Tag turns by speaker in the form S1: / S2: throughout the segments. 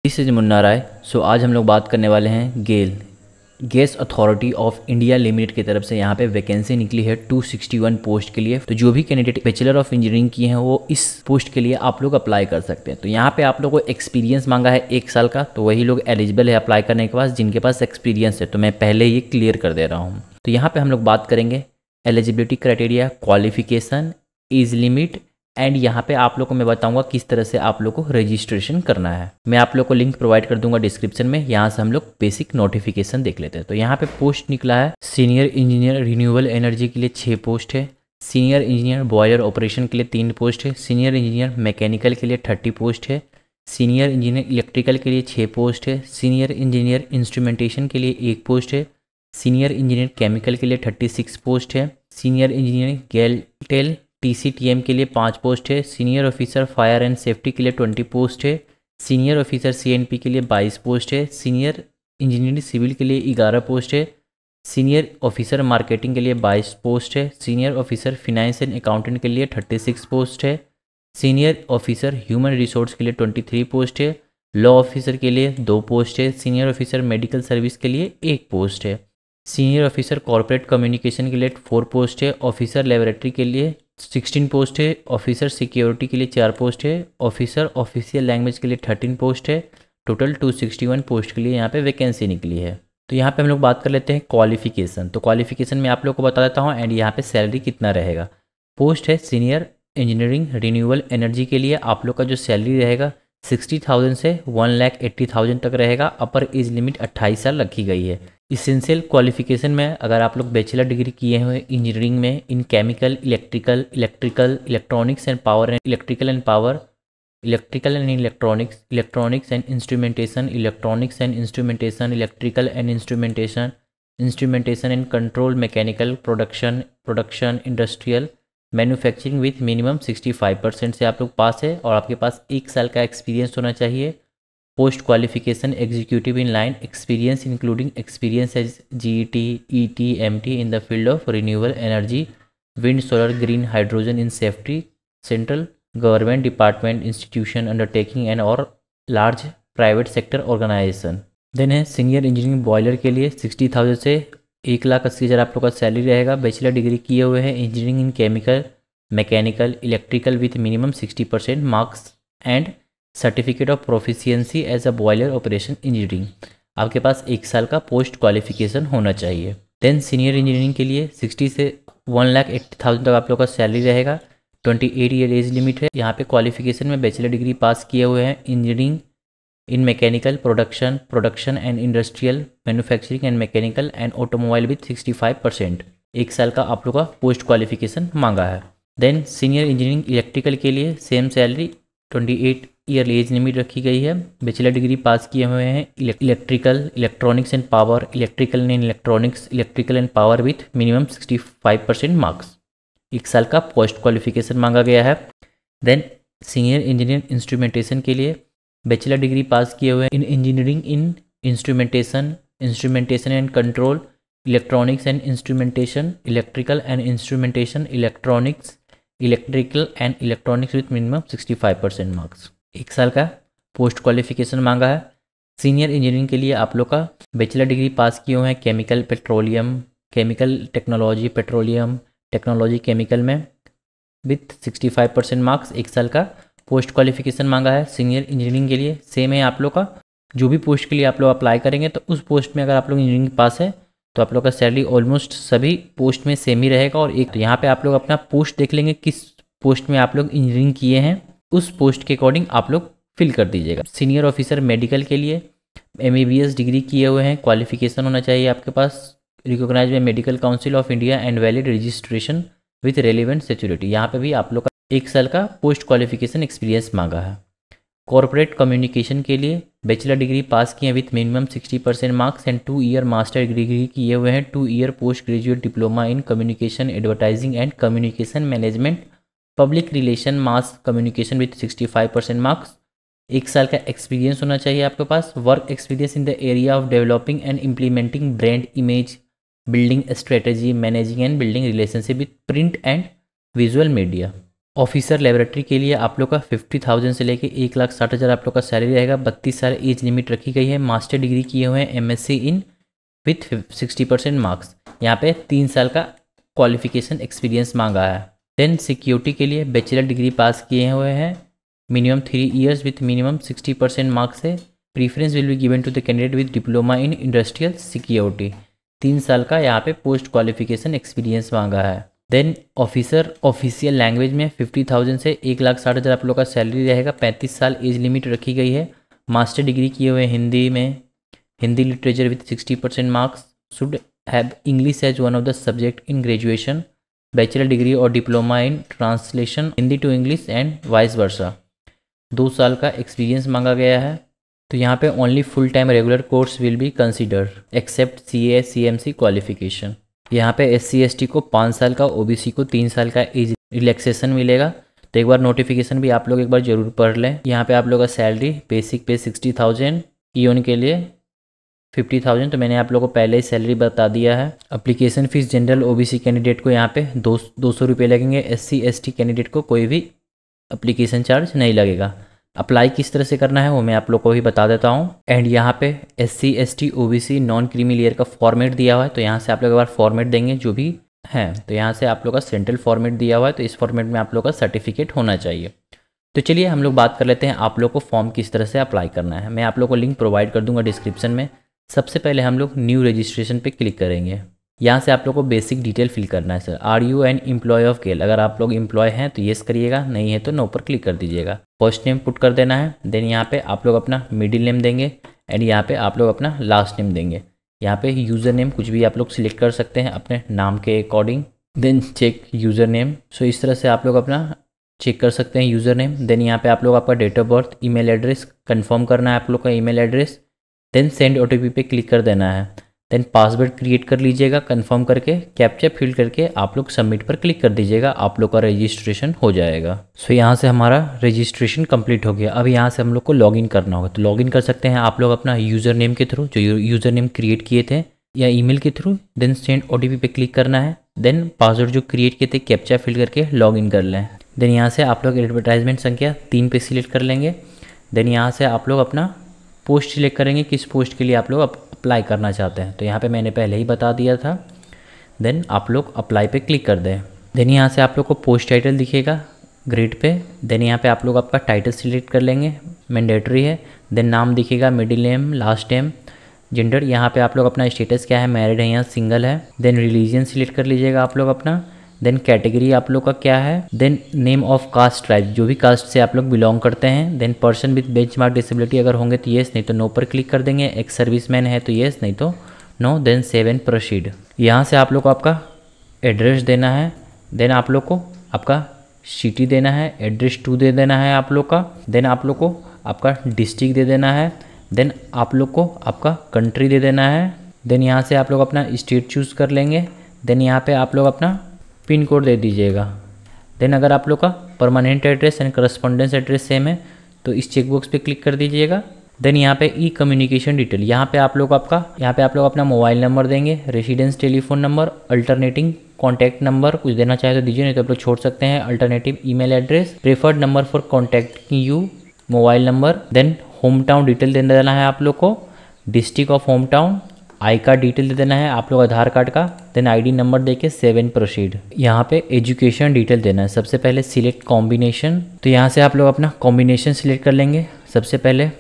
S1: This is Munna Rai. So आज हम लोग बात करने वाले हैं GAIL gas authority of India limited की तरफ से यहाँ पे वैकेंसी निकली है 261 पोस्ट के लिए। तो जो भी कैंडिडेट बैचलर ऑफ इंजीनियरिंग किए हैं वो इस पोस्ट के लिए आप लोग अप्लाई कर सकते हैं। तो यहाँ पे आप लोग को एक्सपीरियंस मांगा है 1 साल का, तो वही लोग एलिजिबल है अप्लाई करने के बाद जिनके पास एक्सपीरियंस है। तो मैं पहले ये क्लियर कर दे रहा हूँ। तो यहाँ पे हम लोग बात करेंगे eligibility criteria, qualification, age limit and यहाँ पे आप लोग को मैं बताऊंगा किस तरह से आप लोग को रजिस्ट्रेशन करना है। मैं आप लोग को लिंक प्रोवाइड कर दूंगा डिस्क्रिप्शन में। यहाँ से हम लोग बेसिक नोटिफिकेशन देख लेते हैं। तो यहाँ पे पोस्ट निकला है सीनियर इंजीनियर रिन्यूएबल एनर्जी के लिए 6 पोस्ट है, सीनियर इंजीनियर बॉयलर ऑपरेशन के लिए 3 पोस्ट है, सीनियर इंजीनियर मैकेनिकल के लिए 30 पोस्ट है, सीनियर इंजीनियर इलेक्ट्रिकल के लिए 6 पोस्ट है, सीनियर इंजीनियर इंस्ट्रूमेंटेशन के लिए 1 पोस्ट है, सीनियर इंजीनियर केमिकल के लिए 36 पोस्ट है, सीनियर इंजीनियर गैलटेल TCTM के लिए 5 पोस्ट है, senior officer fire and safety के लिए 20 पोस्ट है, सीनियर ऑफिसर CNP के लिए 22 पोस्ट है, सीनियर इंजीनियरिंग सिविल के लिए 11 पोस्ट है, सीनियर ऑफिसर मार्केटिंग के लिए 22 पोस्ट है, senior officer finance and accountant के लिए 36 पोस्ट है, सीनियर ऑफिसर ह्यूमन रिसोर्स के लिए 23 पोस्ट है, लॉ ऑफिसर के लिए 2 पोस्ट है, सीनियर ऑफिसर मेडिकल सर्विस के लिए 1 पोस्ट है, सीनियर ऑफिसर कॉर्पोरेट कम्युनिकेशन के लिए 4 पोस्ट है, ऑफिसर लेबोरेटरी के लिए 16 पोस्ट है, ऑफिसर सिक्योरिटी के लिए 4 पोस्ट है, ऑफिसर ऑफिशियल लैंग्वेज के लिए 13 पोस्ट है। टोटल 261 पोस्ट के लिए यहाँ पे वैकेंसी निकली है। तो यहाँ पे हम लोग बात कर लेते हैं क्वालिफिकेशन। तो क्वालिफिकेशन में आप लोग को बता देता हूँ एंड यहाँ पे सैलरी कितना रहेगा। पोस्ट है सीनियर इंजीनियरिंग रिन्यूएबल एनर्जी के लिए आप लोग का जो सैलरी रहेगा 60,000 से 1,80,000 तक रहेगा। अपर एज लिमिट 28 साल रखी गई है। इसेंशियल क्वालिफिकेशन में अगर आप लोग बैचलर डिग्री किए हुए इंजीनियरिंग में इन chemical, electrical, electronics and power and electrical and electronics and instrumentation, electrical and instrumentation and control, mechanical, production industrial manufacturing with minimum 65% से आप लोग पास है और आपके पास 1 साल का एक्सपीरियंस होना चाहिए। Post qualification executive in line experience including experience as GET, ET, MT in the field of renewable energy, wind, solar, green hydrogen in safety, central government department, institution, undertaking and और large private sector organisation. Then है senior engineering boiler के लिए 60,000 से 1,80,000 आप लोग का salary रहेगा। Bachelor degree किए हुए हैं engineering in chemical, mechanical, electrical with minimum 60% marks and certificate of proficiency as a boiler operation engineering. आपके पास 1 साल का पोस्ट क्वालिफिकेशन होना चाहिए। देन सीनियर इंजीनियरिंग के लिए 60 से 1,80,000 तक आप लोग का सैलरी रहेगा। 28 ईयर एज लिमिट है। यहाँ पे क्वालिफिकेशन में बैचलर डिग्री पास किए हुए हैं engineering in mechanical, production and industrial manufacturing and mechanical and automobile with 65%। 1 साल का आप लोग का पोस्ट क्वालिफिकेशन मांगा है। देन सीनियर इंजीनियरिंग इलेक्ट्रिकल के लिए same salary 28 year age limit रखी गई है। बैचलर डिग्री पास किए हुए हैं electrical, electronics and power, electrical and power with minimum 65% marks. 1 साल का पोस्ट क्वालिफिकेशन मांगा गया है। देन सीनियर इंजीनियर इंस्ट्रूमेंटेशन के लिए बैचलर डिग्री पास किए हुए इन engineering in instrumentation and control, electronics and instrumentation, electrical and electronics with minimum 65% marks. 1 साल का पोस्ट क्वालिफिकेशन मांगा है। सीनियर इंजीनियरिंग के लिए आप लोग का बैचलर डिग्री पास किए हुए हैं केमिकल टेक्नोलॉजी केमिकल में विथ 65% मार्क्स। 1 साल का पोस्ट क्वालिफिकेशन मांगा है। सीनियर इंजीनियरिंग के लिए सेम है आप लोग का। जो भी पोस्ट के लिए आप लोग अप्लाई करेंगे तो उस पोस्ट में अगर आप लोग इंजीनियरिंग पास है तो आप लोग का सैलरी ऑलमोस्ट सभी पोस्ट में सेम ही रहेगा। और एक तो यहाँ पे आप लोग अपना पोस्ट देख लेंगे किस पोस्ट में आप लोग इंजीनियरिंग किए हैं, उस पोस्ट के अकॉर्डिंग आप लोग फिल कर दीजिएगा। सीनियर ऑफिसर मेडिकल के लिए MABS डिग्री किए हुए हैं। क्वालिफिकेशन होना चाहिए आपके पास recognise by medical council of India and valid registration with relevant security. यहाँ पे भी आप लोग का 1 साल का पोस्ट क्वालिफिकेशन एक्सपीरियंस मांगा है। कॉर्पोरेट कम्युनिकेशन के लिए बैचलर डिग्री पास किए with minimum 60% marks and 2 year master degree किए हुए हैं। 2 year post graduate diploma in communication, advertising and communication management, public relation, mass communication with 65% marks. 1 साल का एक्सपीरियंस होना चाहिए आपके पास। Work experience in the area of developing and implementing brand image, building strategy, managing and building relationship with print and visual media. Officer laboratory के लिए आप लोग का 50,000 से लेके 1,60,000 आप लोग का सैलरी रहेगा। 32 साल एज लिमिट रखी गई है। मास्टर डिग्री किए हुए हैं MSc इन विथ 60% मार्क्स। यहाँ पे 3 साल का क्वालिफिकेशन एक्सपीरियंस मांगा है। देन सिक्योरिटी के लिए बैचलर डिग्री पास किए हुए हैं, minimum 3 years with minimum 60% marks है। Preference will be given to the candidate with diploma in industrial security. 3 साल का यहाँ पे पोस्ट क्वालिफिकेशन एक्सपीरियंस मांगा है। देन ऑफिसर ऑफिशियल लैंग्वेज में 50,000 से 1,60,000 आप लोग का सैलरी रहेगा। 35 साल एज लिमिट रखी गई है। मास्टर डिग्री किए हुए हिंदी में, Hindi literature with 60% marks, should have English as one of the subject in graduation, bachelor degree और diploma in translation Hindi to English and vice versa. 2 साल का एक्सपीरियंस मांगा गया है। तो यहाँ पे only full time regular course will be considered except CA CMC qualification. यहाँ पे SC ST को 5 साल का, OBC को 3 साल का एज रिलैक्सेशन मिलेगा। तो एक बार नोटिफिकेशन भी आप लोग एक बार जरूर पढ़ लें। यहाँ पे आप लोग का सैलरी बेसिक पे 60,000, EON के लिए 50,000। तो मैंने आप लोगों को पहले ही सैलरी बता दिया है। Application fees general OBC candidate को यहाँ पे 200 रुपये लगेंगे। SC ST कैंडिडेट को कोई भी एप्लीकेशन चार्ज नहीं लगेगा। अप्लाई किस तरह से करना है वो मैं आप लोग को भी बता देता हूँ। एंड यहाँ पे SC ST OBC non creamy layer का फॉर्मेट दिया हुआ है। तो यहाँ से आप लोग एक बार फॉर्मेट देंगे जो भी है। तो यहाँ से आप लोग का सेंट्रल फॉर्मेट दिया हुआ है। तो इस फॉर्मेट में आप लोग का सर्टिफिकेट होना चाहिए। तो चलिए हम लोग बात कर लेते हैं आप लोग को फॉर्म किस तरह से अप्लाई करना है। मैं आप लोग को लिंक प्रोवाइड कर दूंगा डिस्क्रिप्शन में। सबसे पहले हम लोग न्यू रजिस्ट्रेशन पे क्लिक करेंगे। यहाँ से आप लोग को बेसिक डिटेल फिल करना है। Sir are you an employ of GAIL, अगर आप लोग एम्प्लॉय हैं तो येस करिएगा, नहीं है तो नो पर क्लिक कर दीजिएगा। फर्स्ट नेम पुट कर देना है। देन यहाँ पे आप लोग अपना मिडिल नेम देंगे एंड यहाँ पे आप लोग अपना लास्ट नेम देंगे। यहाँ पे यूज़र नेम कुछ भी आप लोग सिलेक्ट कर सकते हैं अपने नाम के according. Then check user name. So इस तरह से आप लोग अपना चेक कर सकते हैं यूज़र नेम। देन यहाँ पे आप लोग आपका date of birth, email address confirm करना है आप लोग का email address. Then send OTP पे क्लिक कर देना है। देन पासवर्ड क्रिएट कर लीजिएगा कंफर्म करके, कैप्चा फिल करके आप लोग सबमिट पर क्लिक कर दीजिएगा। आप लोग का रजिस्ट्रेशन हो जाएगा। सो यहाँ से हमारा रजिस्ट्रेशन कंप्लीट हो गया। अब यहाँ से हम लोग को लॉगिन करना होगा। तो लॉगिन कर सकते हैं आप लोग अपना यूज़र नेम के थ्रू, जो यूज़र नेम क्रिएट किए थे, या ईमेल के थ्रू। देन सेंड OTP पे क्लिक करना है। देन पासवर्ड जो क्रिएट किए थे कैप्चा फिल करके लॉगिन कर लें। देन यहाँ से आप लोग एडवर्टाइजमेंट संख्या 3 पे सिलेक्ट कर लेंगे। देन यहाँ से आप लोग अपना पोस्ट सिलेक्ट करेंगे, किस पोस्ट के लिए आप लोग अप्लाई करना चाहते हैं। तो यहाँ पे मैंने पहले ही बता दिया था। देन आप लोग अप्लाई पे क्लिक कर दें। देन यहाँ से आप लोग को पोस्ट टाइटल दिखेगा ग्रेड पे। देन यहाँ पे आप लोग आपका टाइटल सिलेक्ट कर लेंगे, मैंडेटरी है। देन नाम दिखेगा, middle name, last name, gender. यहाँ पे आप लोग अपना स्टेटस क्या है, मैरिड है या सिंगल है। देन रिलीजन सिलेक्ट कर लीजिएगा आप लोग अपना। देन कैटेगरी आप लोग का क्या है। Then name of caste tribe, जो भी कास्ट से आप लोग बिलोंग करते हैं। Then person with benchmark disability अगर होंगे तो येस, नहीं तो नो पर क्लिक कर देंगे। एक्स सर्विसमैन है तो येस, नहीं तो no. Then save and proceed. यहाँ से आप लोग को आपका एड्रेस देना है। देन आप लोग को आपका सिटी देना है, एड्रेस 2 दे देना है आप लोग का। देन आप लोग को आपका डिस्ट्रिक्ट दे देना है। देन आप लोग को आपका कंट्री दे देना है। देन यहाँ से आप लोग अपना स्टेट चूज़ कर लेंगे। देन यहाँ पे आप लोग अपना पिन कोड दे दीजिएगा। देन अगर आप लोग का permanent address and correspondence address same है तो इस चेकबॉक्स पे क्लिक कर दीजिएगा। देन यहाँ पे ई कम्युनिकेशन डिटेल, यहाँ पे आप लोग अपना मोबाइल नंबर देंगे, residence telephone number, alternating contact number कुछ देना चाहे तो दीजिए, नहीं तो आप लोग छोड़ सकते हैं। Alternative email address, preferred number for contacting you, mobile number. Then home town detail दे देना है आप लोग को, district of home town, I card detail दे देना है आप लोग आधार कार्ड का। देन ID नंबर देके सेव एंड प्रोसीड। यहाँ पे एजुकेशन डिटेल देना है। सबसे पहले सिलेक्ट कॉम्बिनेशन, तो यहाँ से आप लोग अपना कॉम्बिनेशन सिलेक्ट कर लेंगे। सबसे पहले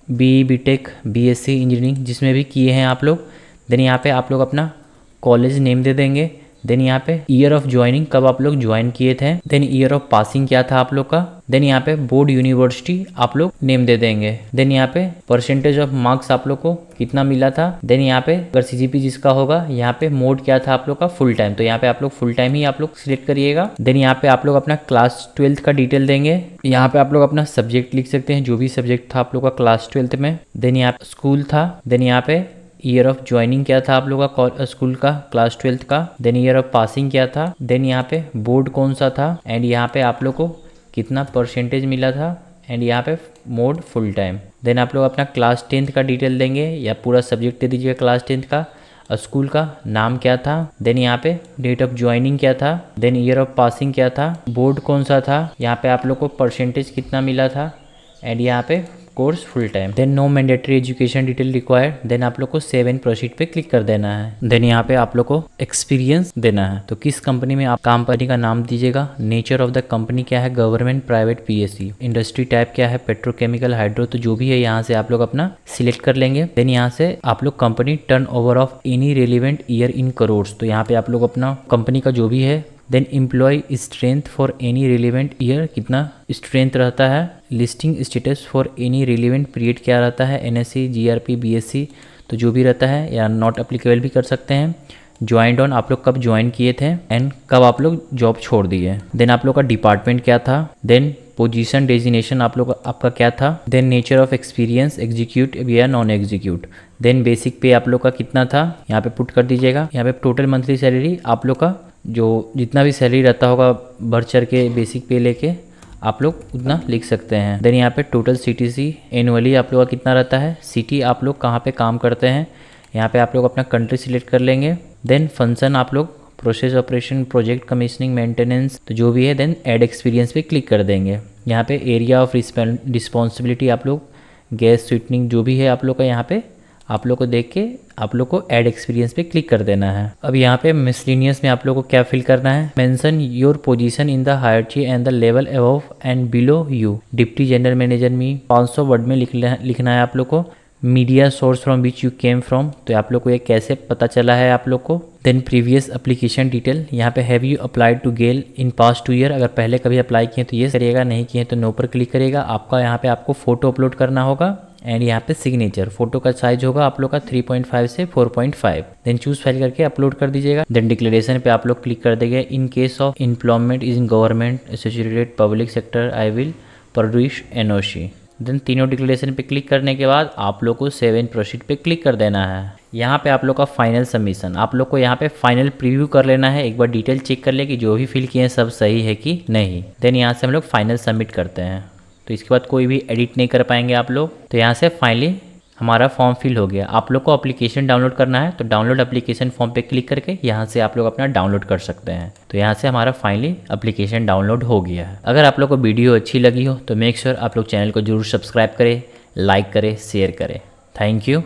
S1: BE BTech BSc इंजीनियरिंग जिसमें भी किए हैं आप लोग। देन यहाँ पे आप लोग अपना कॉलेज नेम दे देंगे। देन यहाँ पे ईयर ऑफ ज्वाइनिंग, कब आप लोग ज्वाइन किए थे। देन ईयर ऑफ पासिंग क्या था आप लोग का। देन यहाँ पे बोर्ड यूनिवर्सिटी आप लोग नेम दे देंगे। देन यहाँ पे परसेंटेज ऑफ मार्क्स आप लोग को कितना मिला था। देन यहाँ पे अगर CGP जिसका होगा, यहाँ पे मोड क्या था आप लोग का, फुल टाइम। तो यहाँ पे आप लोग फुल टाइम ही आप लोग सिलेक्ट करिएगा। देन यहाँ पे आप लोग अपना क्लास 12th का डिटेल देंगे। यहाँ पे आप लोग अपना सब्जेक्ट लिख सकते हैं, जो भी सब्जेक्ट था आप लोग का क्लास 12th में। देन यहाँ पे स्कूल था। देन यहाँ पे ईयर ऑफ ज्वाइनिंग क्या था आप लोग का स्कूल का, क्लास 12th का। देन ईयर ऑफ पासिंग क्या था। देन यहाँ पे बोर्ड कौन सा था एंड यहाँ पे आप लोग को कितना परसेंटेज मिला था एंड यहाँ पे मोड फुल टाइम। देन आप लोग अपना क्लास 10th का डिटेल देंगे या पूरा सब्जेक्ट दे दीजिएगा क्लास 10th का। स्कूल का नाम क्या था, देन यहाँ पे डेट ऑफ ज्वाइनिंग क्या था, देन ईयर ऑफ पासिंग क्या था, बोर्ड कौन सा था, यहाँ पे आप लोग को परसेंटेज कितना मिला था, एंड यहाँ पे course full time. Then no mandatory education detail required. Then आप लोग को सेव एंड प्रोसीड पे क्लिक कर देना है। देन यहाँ पे आप लोग को एक्सपीरियंस देना है, तो किस कंपनी में आप कंपनी का नाम दीजिएगा, नेचर ऑफ द कंपनी क्या है, government, private, PSC, industry type क्या है, पेट्रोकेमिकल, हाइड्रो, तो जो भी है यहाँ से आप लोग अपना सिलेक्ट कर लेंगे। देन यहाँ से आप लोग company turnover of any relevant year in crores, तो यहाँ पे आप लोग अपना कंपनी का जो भी है। Then employ strength for any relevant year, कितना स्ट्रेंथ रहता है, listing status for any relevant period क्या रहता है, एनएससी, जीआरपी, बीएससी, तो जो भी रहता है, या नॉट अप्लीकेबल भी कर सकते हैं। ज्वाइंड ऑन, आप लोग कब ज्वाइन किए थे एंड कब आप लोग जॉब छोड़ दिए। देन आप लोग का डिपार्टमेंट क्या था, देन पोजीशन डेजिग्नेशन आप लोग आपका क्या था, then nature of experience, executive या non execute, then basic pay आप लोग का कितना था, यहाँ पे पुट कर दीजिएगा। यहाँ पे टोटल मंथली सैलरी आप लोग का जो जितना भी सैलरी रहता होगा बढ़ चढ़ के बेसिक पे लेके आप लोग उतना लिख सकते हैं। देन यहाँ पे टोटल सीटीसी एनुअली आप लोग का कितना रहता है, सिटी आप लोग कहाँ पे काम करते हैं, यहाँ पे आप लोग अपना कंट्री सिलेक्ट कर लेंगे। देन फंक्शन आप लोग process, operation, project, commissioning, maintenance, तो जो भी है। देन ऐड एक्सपीरियंस पे क्लिक कर देंगे। यहाँ पे एरिया ऑफ रिस्पॉन्सिबिलिटी आप लोग गैस स्वीटनिंग जो भी है आप लोग का, यहाँ पे आप लोग को देख के आप लोग को ऐड एक्सपीरियंस पे क्लिक कर देना है। अब यहाँ पे मिसलिनियस में आप लोग को क्या फिल करना है, mention your position in the hierarchy and the level above and below you, deputy general manager में 500 वर्ड में लिखना है आप लोग को। Media source from which you came from, तो आप लोग को ये कैसे पता चला है आप लोग को। देन प्रीवियस एप्लीकेशन डिटेल, यहाँ पे have you applied to GAIL in past 2 year, अगर पहले कभी अप्लाई किए तो ये करिएगा, नहीं किए तो नो पर क्लिक करिएगा। आपका यहाँ पे आपको फोटो अपलोड करना होगा एंड यहाँ पे सिग्नेचर, फोटो का साइज होगा आप लोग का 3.5 से 4.5। देन चूज फाइल करके अपलोड कर दीजिएगा। देन डिक्लेरेशन पे आप लोग क्लिक कर देंगे। In case of employment is in government associated public sector I will produce NOC. Then तीनों डिक्लेरेशन पे क्लिक करने के बाद आप लोग को सेव एंड प्रोसीड पे क्लिक कर देना है। यहाँ पे आप लोग का फाइनल सबमिशन, आप लोग को यहाँ पे फाइनल प्रीव्यू कर लेना है, एक बार डिटेल चेक कर ले कि जो भी फिल किए हैं सब सही है कि नहीं। देन यहाँ से हम लोग फाइनल सबमिट करते हैं, तो इसके बाद कोई भी एडिट नहीं कर पाएंगे आप लोग। तो यहाँ से फाइनली हमारा फॉर्म फिल हो गया। आप लोग को एप्लीकेशन डाउनलोड करना है, तो डाउनलोड एप्लीकेशन फॉर्म पे क्लिक करके यहाँ से आप लोग अपना डाउनलोड कर सकते हैं। तो यहाँ से हमारा फाइनली एप्लीकेशन डाउनलोड हो गया है। अगर आप लोग को वीडियो अच्छी लगी हो तो मेक श्योर आप लोग चैनल को जरूर सब्सक्राइब करें, लाइक करें, शेयर करें। Thank you.